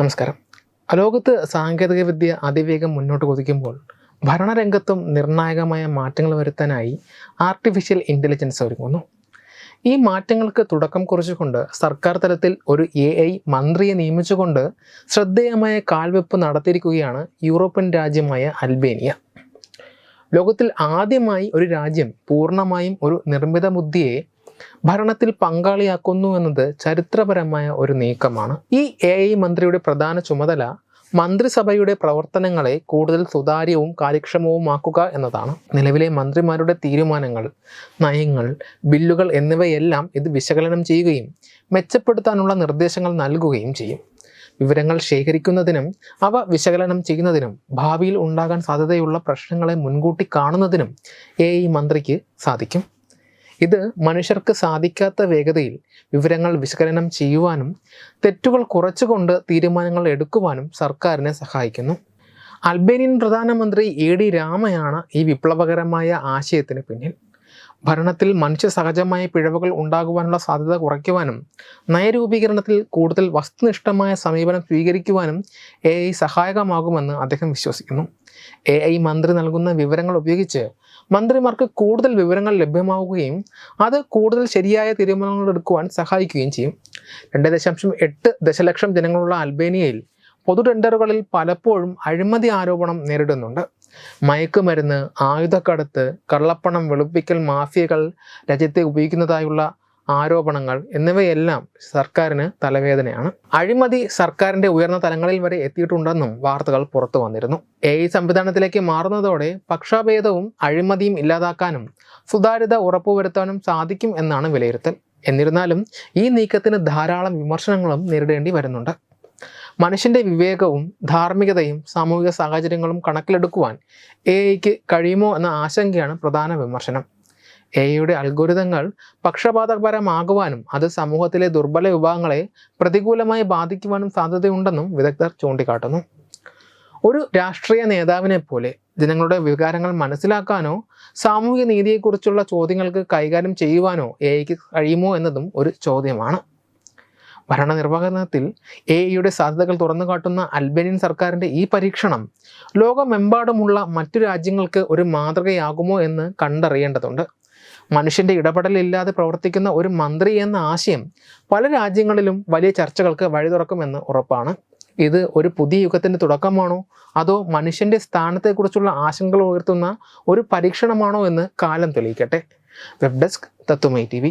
നമസ്കാരം. ലോകത്ത് സാങ്കേതികവിദ്യ അതിവേഗം മുന്നോട്ട് കുതിക്കുമ്പോൾ ഭരണരംഗത്തും നിർണായകമായ മാറ്റങ്ങൾ വരുത്താനായി ആർട്ടിഫിഷ്യൽ ഇൻ്റലിജൻസ് ഒരുങ്ങുന്നു. ഈ മാറ്റങ്ങൾക്ക് തുടക്കം കുറിച്ചുകൊണ്ട് സർക്കാർ തലത്തിൽ ഒരു AI മന്ത്രിയെ നിയമിച്ചുകൊണ്ട് ശ്രദ്ധേയമായ കാൽവെപ്പ് നടത്തിയിരിക്കുകയാണ് യൂറോപ്യൻ രാജ്യമായ അൽബേനിയ. ലോകത്തിൽ ആദ്യമായി ഒരു രാജ്യം പൂർണ്ണമായും ഒരു നിർമ്മിത ബുദ്ധിയെ ഭരണത്തിൽ പങ്കാളിയാക്കുന്നു എന്നത് ചരിത്രപരമായ ഒരു നീക്കമാണ്. ഈ AI മന്ത്രിയുടെ പ്രധാന ചുമതല മന്ത്രിസഭയുടെ പ്രവർത്തനങ്ങളെ കൂടുതൽ സുതാര്യവും കാര്യക്ഷമവുമാക്കുക എന്നതാണ്. നിലവിലെ മന്ത്രിമാരുടെ തീരുമാനങ്ങൾ, നയങ്ങൾ, ബില്ലുകൾ എന്നിവയെല്ലാം ഇത് വിശകലനം ചെയ്യുകയും മെച്ചപ്പെടുത്താനുള്ള നിർദ്ദേശങ്ങൾ നൽകുകയും ചെയ്യും. വിവരങ്ങൾ ശേഖരിക്കുന്നതിനും അവ വിശകലനം ചെയ്യുന്നതിനും ഭാവിയിൽ ഉണ്ടാകാൻ സാധ്യതയുള്ള പ്രശ്നങ്ങളെ മുൻകൂട്ടി കാണുന്നതിനും AI മന്ത്രിക്ക് സാധിക്കും. ഇത് മനുഷ്യർക്ക് സാധിക്കാത്ത വേഗതയിൽ വിവരങ്ങൾ വിശകലനം ചെയ്യുവാനും തെറ്റുകൾ കുറച്ചുകൊണ്ട് തീരുമാനങ്ങൾ എടുക്കുവാനും സർക്കാരിനെ സഹായിക്കുന്നു. അൽബേനിയൻ പ്രധാനമന്ത്രി AD രാമയാണ് ഈ വിപ്ലവകരമായ ആശയത്തിന് പിന്നിൽ. ഭരണത്തിൽ മനുഷ്യ സഹജമായ പിഴവുകൾ ഉണ്ടാകുവാനുള്ള സാധ്യത കുറയ്ക്കുവാനും നയരൂപീകരണത്തിൽ കൂടുതൽ വസ്തുനിഷ്ഠമായ സമീപനം സ്വീകരിക്കുവാനും AI സഹായകമാകുമെന്ന് അദ്ദേഹം വിശ്വസിക്കുന്നു. AI മന്ത്രി നൽകുന്ന വിവരങ്ങൾ ഉപയോഗിച്ച് മന്ത്രിമാർക്ക് കൂടുതൽ വിവരങ്ങൾ ലഭ്യമാവുകയും അത് കൂടുതൽ ശരിയായ തീരുമാനങ്ങൾ എടുക്കുവാൻ സഹായിക്കുകയും ചെയ്യും. 2.8 ദശലക്ഷം ജനങ്ങളുള്ള അൽബേനിയയിൽ പൊതു ടെൻഡറുകളിൽ പലപ്പോഴും അഴിമതി ആരോപണം നേരിടുന്നുണ്ട്. മയക്കുമരുന്ന്, ആയുധക്കടത്ത്, കള്ളപ്പണം വെളുപ്പിക്കൽ മാഫിയകൾ രാജ്യത്തെ ഉപയോഗിക്കുന്നതായുള്ള ആരോപണങ്ങൾ എന്നിവയെല്ലാം സർക്കാരിന് തലവേദനയാണ്. അഴിമതി സർക്കാരിൻ്റെ ഉയർന്ന തലങ്ങളിൽ വരെ എത്തിയിട്ടുണ്ടെന്നും വാർത്തകൾ പുറത്തു വന്നിരുന്നു. AI സംവിധാനത്തിലേക്ക് മാറുന്നതോടെ പക്ഷാഭേദവും അഴിമതിയും ഇല്ലാതാക്കാനും സുതാര്യത ഉറപ്പുവരുത്താനും സാധിക്കും എന്നാണ് വിലയിരുത്തൽ. എന്നിരുന്നാലും ഈ നീക്കത്തിന് ധാരാളം വിമർശനങ്ങളും നേരിടേണ്ടി വരുന്നുണ്ട്. മനുഷ്യൻ്റെ വിവേകവും ധാർമ്മികതയും സാമൂഹിക സാഹചര്യങ്ങളും കണക്കിലെടുക്കുവാൻ AIക്ക് കഴിയുമോ എന്ന ആശങ്കയാണ് പ്രധാന വിമർശനം. AIയുടെ അൽഗോരിതങ്ങൾ പക്ഷപാതപരമാകുവാനും അത് സമൂഹത്തിലെ ദുർബല വിഭാഗങ്ങളെ പ്രതികൂലമായി ബാധിക്കുവാനും സാധ്യതയുണ്ടെന്നും വിദഗ്ധർ ചൂണ്ടിക്കാട്ടുന്നു. ഒരു രാഷ്ട്രീയ നേതാവിനെ പോലെ ജനങ്ങളുടെ വികാരങ്ങൾ മനസ്സിലാക്കാനോ സാമൂഹിക നീതിയെക്കുറിച്ചുള്ള ചോദ്യങ്ങൾക്ക് കൈകാര്യം ചെയ്യുവാനോ AIക്ക് കഴിയുമോ എന്നതും ഒരു ചോദ്യമാണ്. ഭരണനിർവഹണത്തിൽ AIയുടെ സാധ്യതകൾ തുറന്നു കാട്ടുന്ന അൽബേനിയൻ സർക്കാരിൻ്റെ ഈ പരീക്ഷണം ലോകമെമ്പാടുമുള്ള മറ്റു രാജ്യങ്ങൾക്ക് ഒരു മാതൃകയാകുമോ എന്ന് കണ്ടറിയേണ്ടതുണ്ട്. മനുഷ്യൻ്റെ ഇടപെടലില്ലാതെ പ്രവർത്തിക്കുന്ന ഒരു മന്ത്രി എന്ന ആശയം പല രാജ്യങ്ങളിലും വലിയ ചർച്ചകൾക്ക് വഴി തുറക്കുമെന്ന് ഉറപ്പാണ്. ഇത് ഒരു പുതിയ യുഗത്തിൻ്റെ തുടക്കമാണോ അതോ മനുഷ്യൻ്റെ സ്ഥാനത്തെക്കുറിച്ചുള്ള ആശങ്കകൾ ഉയർത്തുന്ന ഒരു പരീക്ഷണമാണോ എന്ന് കാലം തെളിയിക്കട്ടെ. വെബ് ഡെസ്ക് തത്വമൈ TV.